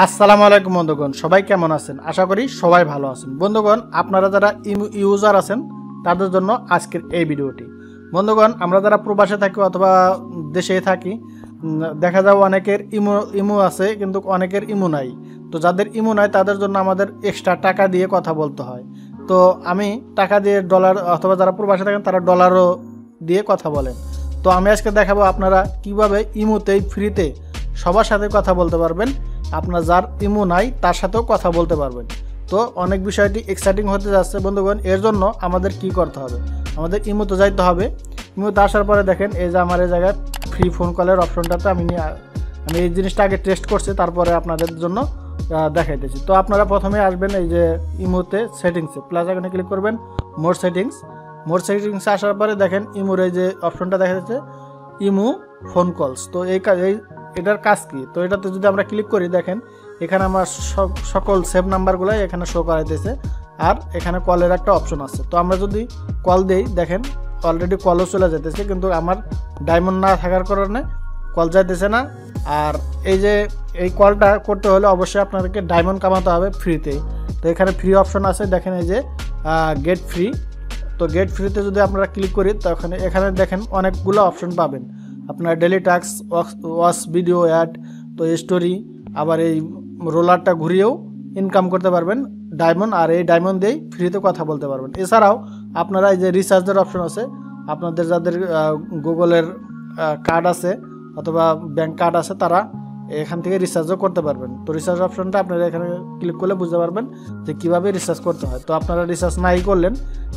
আসসালামু আলাইকুম বন্ধুগণ, সবাই কেমন আছেন? আশা করি সবাই ভালো আছেন। বন্ধুগণ, আপনারা যারা ইউজার আছেন তাদের জন্য আজকের এই ভিডিওটি। বন্ধুগণ, আমরা যারা প্রবাসে থাকি অথবা দেশে থাকি, দেখা যায় অনেকের ইমো আছে কিন্তু অনেকের ইমো নাই। তো যাদের ইমো নাই তাদের জন্য আমাদের এক্সট্রা টাকা দিয়ে কথা বলতে হয়। তো আমি টাকা দিয়ে ডলার, অথবা যারা প্রবাসে থাকেন তারা ডলারও দিয়ে কথা বলেন। তো আমি আজকে দেখাবো আপনারা কিভাবে ইমোতেই ফ্রিতে সবার সাথে কথা বলতে পারবেন। আপনার যার ইমো নাই তার সাথেও কথা বলতে পারবেন। তো অনেক বিষয়টি এক্সাইটিং হতে যাচ্ছে বন্ধুগণ। এর জন্য আমাদের কি করতে হবে? আমাদের ইমোতে যাইতে হবে। ইমোতে আসার পরে দেখেন এই যে আমার এই জায়গায় ফ্রি ফোন কলের অপশনটাতে আমি এই জিনিসটা আগে টেস্ট করছি, তারপরে আপনাদের জন্য দেখাইতেছি। তো আপনারা প্রথমে আসবেন এই যে ইমোতে সেটিংসে, প্লাস এখানে ক্লিক করবেন মোর সেটিংসে আসার পরে দেখেন ইমোর এই যে অপশনটা দেখা যাচ্ছে ইমো ফোন কলস। তো এটার কাজ কি? তো এটাতে যদি আমরা ক্লিক করি দেখেন এখানে আমার সকল সেভ নাম্বারগুলো এখানে শো করাইতেছে, আর এখানে কলের একটা অপশন আছে। তো আমরা যদি কল দেই দেখেন অলরেডি কলও চলে যেতেছে, কিন্তু আমার ডায়মন্ড না থাকার কারণে কল যাইতেছে না। আর এই কলটা করতে হলে অবশ্যই আপনাদেরকে ডায়মন্ড কামাতে হবে ফ্রিতে। তো এখানে ফ্রি অপশন আছে, দেখেন এই যে গেট ফ্রি। তো গেট ফ্রিতে যদি আপনারা ক্লিক করি তখন এখানে দেখেন অনেকগুলো অপশন পাবেন। আপনার daily task, watch video, add, তো স্টোরি, আবার এই রোলারটা ঘুরিয়েও ইনকাম করতে পারবেন ডায়মন্ড, আর এই ডায়মন্ড দিয়েই ফ্রিতে কথা বলতে পারবেন। এছাড়াও আপনারা এই যে রিচার্জের অপশন আছে, আপনাদের যাদের গুগলের কার্ড আছে অথবা ব্যাংক কার্ড আছে তারা এখান থেকে রিচার্জও করতে পারবেন। তো রিচার্জ অপশনটা আপনারা এখানে ক্লিক করলে বুঝতে পারবেন যে কীভাবে রিচার্জ করতে হয়। তো আপনারা রিচার্জ নাই করলেন,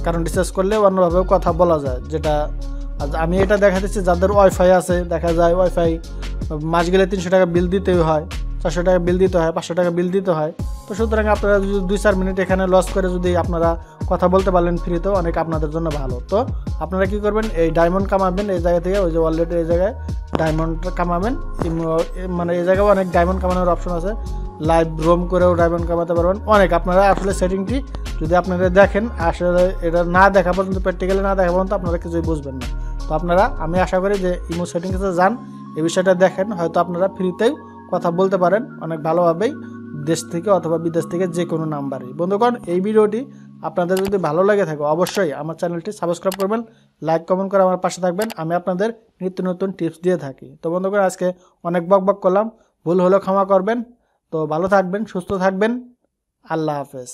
কারণ রিচার্জ করলে অন্যভাবেও কথা বলা যায়। যেটা আমি এটা দেখাতেছি যাদের ওয়াইফাই আছে, দেখা যায় ওয়াইফাই মাস গেলে 300 টাকা বিল দিতেই হয়, 400 টাকা বিল দিতে হয়, 500 টাকা বিল দিতে হয়। তো সুতরাং আপনারা যদি 2-4 মিনিট এখানে লস করে যদি আপনারা কথা বলতে পারলেন ফ্রিতেও, অনেক আপনাদের জন্য ভালো। তো আপনারা কি করবেন, এই ডায়মন্ড কামাবেন এই জায়গা থেকে, ওই যে অলরেডি এই জায়গায় ডায়মন্ড কামাবেন। মানে এই জায়গায় অনেক ডায়মন্ড কামানোর অপশন আছে, লাইভ রোম করেও ডায়মন্ড কামাতে পারবেন অনেক। আপনারা আসলে সেটিংটি যদি আপনারা দেখেন, আসলে এটা না দেখা পর্যন্ত, প্র্যাকটিক্যালি না দেখা পর্যন্ত আপনারা কিছুই বুঝবেন না। তো আপনারা, আমি আশা করি যে ইমো সেটিংসে যান, এই বিষয়টা দেখেন, হয়তো আপনারা ফ্রিতেও কথা বলতে পারেন অনেক ভালোভাবেই, দেশ থেকে অথবা বিদেশ থেকে যে কোনো নাম্বারে। বন্ধুগণ, এই ভিডিওটি আপনাদের যদি ভালো লাগে থাকে অবশ্যই আমার চ্যানেলটি সাবস্ক্রাইব করবেন, লাইক কমেন্ট করে আমার পাশে থাকবেন। আমি আপনাদের নিত্য নতুন টিপস দিয়ে থাকি। তো বন্ধুগণ, আজকে অনেক বক করলাম, ভুল হলেও ক্ষমা করবেন। তো ভালো থাকবেন, সুস্থ থাকবেন, আল্লাহ হাফেজ।